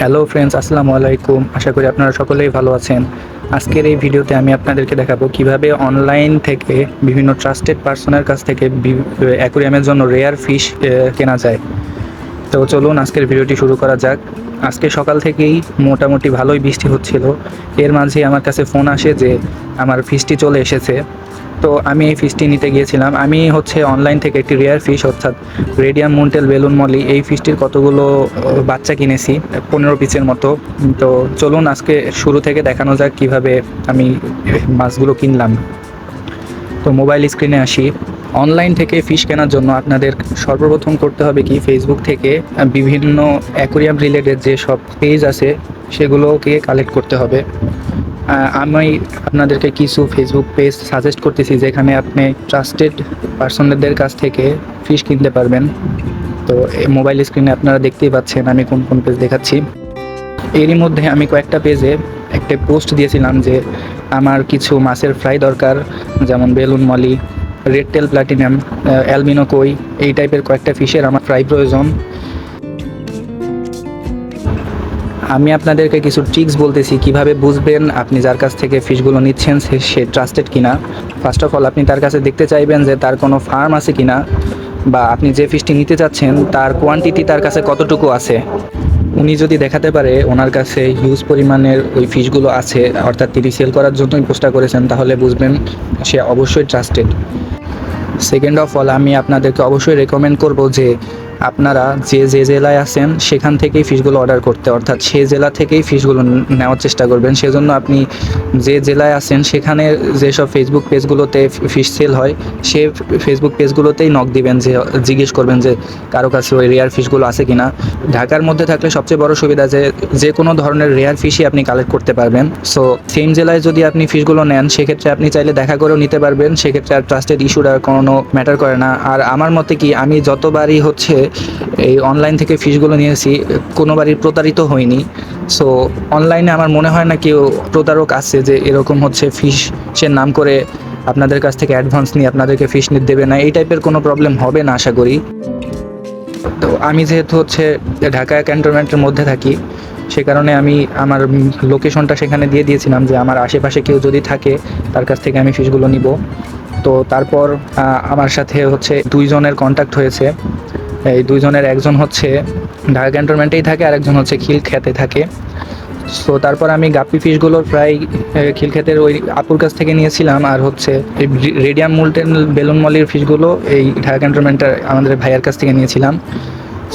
Hello friends, আসসালামু আলাইকুম। আশা করি আপনারা সকলেই ভালো আছেন। আজকের এই ভিডিওতে আমি আপনাদেরকে দেখাবো কিভাবে অনলাইন থেকে বিভিন্ন ট্রাস্টেড পার্সনের কাছ থেকে অ্যাকুরিয়ামের জন্য রেয়ার ফিশ কেনা যায়। তো চলুন আজকের ভিডিওটি শুরু করা যাক। আজকে সকাল থেকেই মোটামুটি ভালোই বৃষ্টি হচ্ছিল। এর মাঝে আমার কাছে ফোন আসে যে আমার ফিশটি চলে এসেছে। তো আমি এই ফিশটি নিতে গিয়েছিলাম। আমি অনলাইন থেকে একটি রেয়ার ফিশ অর্থাৎ রেডিয়াম মুন্টেল বেলুন মলি এই ফিশটির কতগুলো বাচ্চা কিনেছি, 15 পিসের মতো। তো চলুন আজকে শুরু থেকে দেখানো যাক কিভাবে আমি মাছগুলো কিনলাম। তো মোবাইল স্ক্রিনে আসি। অনলাইন থেকে ফিশ কেনার জন্য আপনাদের সর্বপ্রথম করতে হবে কি, ফেসবুক থেকে বিভিন্ন অ্যাকোরিয়াম রিলেটেড যে সব পেজ আছে সেগুলোকে কালেক্ট করতে হবে। আমি আপনাদেরকে কিছু ফেসবুক পেজ সাজেস্ট করতেছি যেখানে আপনি ট্রাস্টেড পার্সনদের কাছ থেকে ফিশ কিনতে পারবেন। তো মোবাইল স্ক্রিনে আপনারা দেখতেই পাচ্ছেন আমি কোন কোন পেজ দেখাচ্ছি। এরই মধ্যে আমি কয়েকটা পেজে একটা পোস্ট দিয়েছিলাম যে আমার কিছু মাছের ফ্রাই দরকার, যেমন balloon Moli, red tail platinum, albino কই, এই টাইপের কয়েকটা ফিশের আমার ফ্রাই প্রয়োজন। আমি আপনাদেরকে কিছু ট্রিক্স বলতেছি কিভাবে বুঝবেন আপনি যার কাছ থেকে ফিশগুলো নিচ্ছেন সে ট্রাস্টেড কিনা। ফার্স্ট অফ অল আপনি তার কাছে দেখতে চাইবেন যে তার কোনো ফার্ম আছে কিনা, বা আপনি যে ফিশটি নিতে চাচ্ছেন তার কোয়ান্টিটি তার কাছে কতটুকু আছে। উনি যদি দেখাতে পারে ওনার কাছে হিউজ পরিমাণের ওই ফিশগুলো আছে, অর্থাৎ তিনি সেল করার জন্যই পোস্টটা করেছেন, তাহলে বুঝবেন সে অবশ্যই ট্রাস্টেড। সেকেন্ড অফ অল আমি আপনাদেরকে অবশ্যই রেকমেন্ড করব যে আপনারা যে যে জেলায় আছেন সেখান থেকেই ফিশগুলো অর্ডার করতে, অর্থাৎ সে জেলা থেকেই ফিশগুলো নেওয়ার চেষ্টা করবেন। সেজন্য আপনি যে জেলায় আছেন সেখানে যেসব ফেসবুক পেজগুলোতে ফিশ সেল হয় সে ফেসবুক পেজগুলোতেই নক দিবেন, যে জিজ্ঞেস করবেন যে কারো কাছে ওই রেয়ার ফিশগুলো আছে কিনা। ঢাকার মধ্যে থাকলে সবচেয়ে বড় সুবিধা যে কোনো ধরনের রেয়ার ফিশই আপনি কালেক্ট করতে পারবেন। সো সেম জেলায় যদি আপনি ফিশগুলো নেন সেক্ষেত্রে আপনি চাইলে দেখা করেও নিতে পারবেন, সেক্ষেত্রে আর ট্রাস্টেড ইস্যুটা কোনো ম্যাটার করে না। আর আমার মতে কি, আমি যতবারই এই অনলাইন থেকে ফিশগুলো নিয়েছি কোনোবারই প্রতারিত হয়নি। সো অনলাইনে আমার মনে হয় না কেউ প্রতারক আছে যে এরকম ফিশের নাম করে আপনাদের কাছ থেকে অ্যাডভান্স নিয়ে আপনাদেরকে ফিশ নিতে দেবে না, এই টাইপের কোনো প্রবলেম হবে না আশা করি। তো আমি যেহেতু ঢাকা ক্যান্টনমেন্টের মধ্যে থাকি, সে কারণে আমি আমার লোকেশনটা সেখানে দিয়ে দিয়েছিলাম যে আমার আশেপাশে কেউ যদি থাকে তার কাছ থেকে আমি ফিশগুলো নিব। তো তারপর আমার সাথে দুইজনের কন্ট্যাক্ট হয়েছে। এই দুইজনের একজন ঢাকা ক্যান্টনমেন্টেই থাকে আর একজন খিলক্ষেতে থাকে। সো তারপর আমি গাপ্পি ফিশগুলো প্রায় খিলক্ষেতের ওই আপুর কাছ থেকে নিয়েছিলাম, আর এই রেডিয়াম মুলটেন বেলুন মলির ফিশগুলো এই ঢাকা ক্যান্টনমেন্টের আমাদের ভাইয়ার কাছ থেকে নিয়েছিলাম।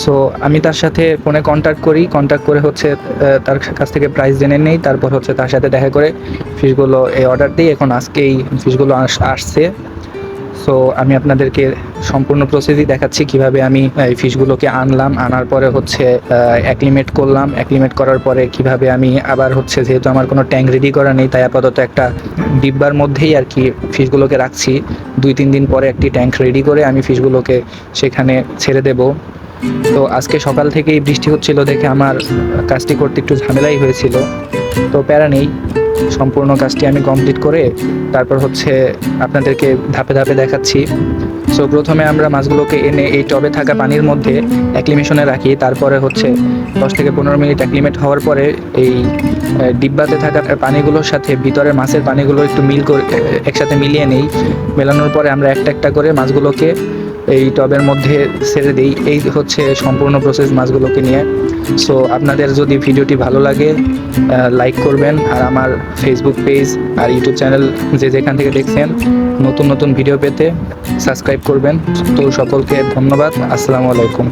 সো আমি তার সাথে ফোনে কন্ট্যাক্ট করে তার কাছ থেকে প্রাইস জেনে নেই, তারপর তার সাথে দেখা করে ফিশগুলো অর্ডার দিই। এখন আজকেই ফিশগুলো আসছে। সো আমি আপনাদেরকে সম্পূর্ণ প্রসেসই দেখাচ্ছি কিভাবে আমি এই ফিশগুলোকে আনলাম, আনার পরে অ্যাক্লিমেট করলাম, অ্যাক্লিমেট করার পরে কিভাবে আমি আবার যেহেতু আমার কোনো ট্যাঙ্ক রেডি করা নেই তাই আপাতত একটা ডিব্বার মধ্যেই আর কি ফিশগুলোকে রাখছি। 2-3 দিন পরে একটি ট্যাঙ্ক রেডি করে আমি ফিশগুলোকে সেখানে ছেড়ে দেব। তো আজকে সকাল থেকেই বৃষ্টি হচ্ছিল দেখে আমার কাজটি করতে একটু ঝামেলাই হয়েছিল। তো প্যারা নেই, সম্পূর্ণ কাজটি আমি কমপ্লিট করে তারপর আপনাদেরকে ধাপে ধাপে দেখাচ্ছি। সো প্রথমে আমরা মাছগুলোকে এনে এই টবে থাকা পানির মধ্যে অ্যাক্লিমেশনে রাখি। তারপরে 10 থেকে 15 মিনিট অ্যাক্লিমেট হওয়ার পরে এই ডিব্বাতে থাকা পানিগুলোর সাথে ভিতরে মাছের পানিগুলো একটু একসাথে মিলিয়ে নেই। মেলানোর পরে আমরা একটা একটা করে মাছগুলোকে এই টবের মধ্যে ছেড়ে দিই। এই সম্পূর্ণ প্রসেস মাছগুলোকে নিয়ে। সো আপনাদের যদি ভিডিওটি ভালো লাগে লাইক করবেন, আর আমার ফেসবুক পেজ আর ইউটিউব চ্যানেল যেখান থেকে দেখছেন নতুন নতুন ভিডিও পেতে সাবস্ক্রাইব করবেন। তো সকলকে ধন্যবাদ। আসসালামু আলাইকুম।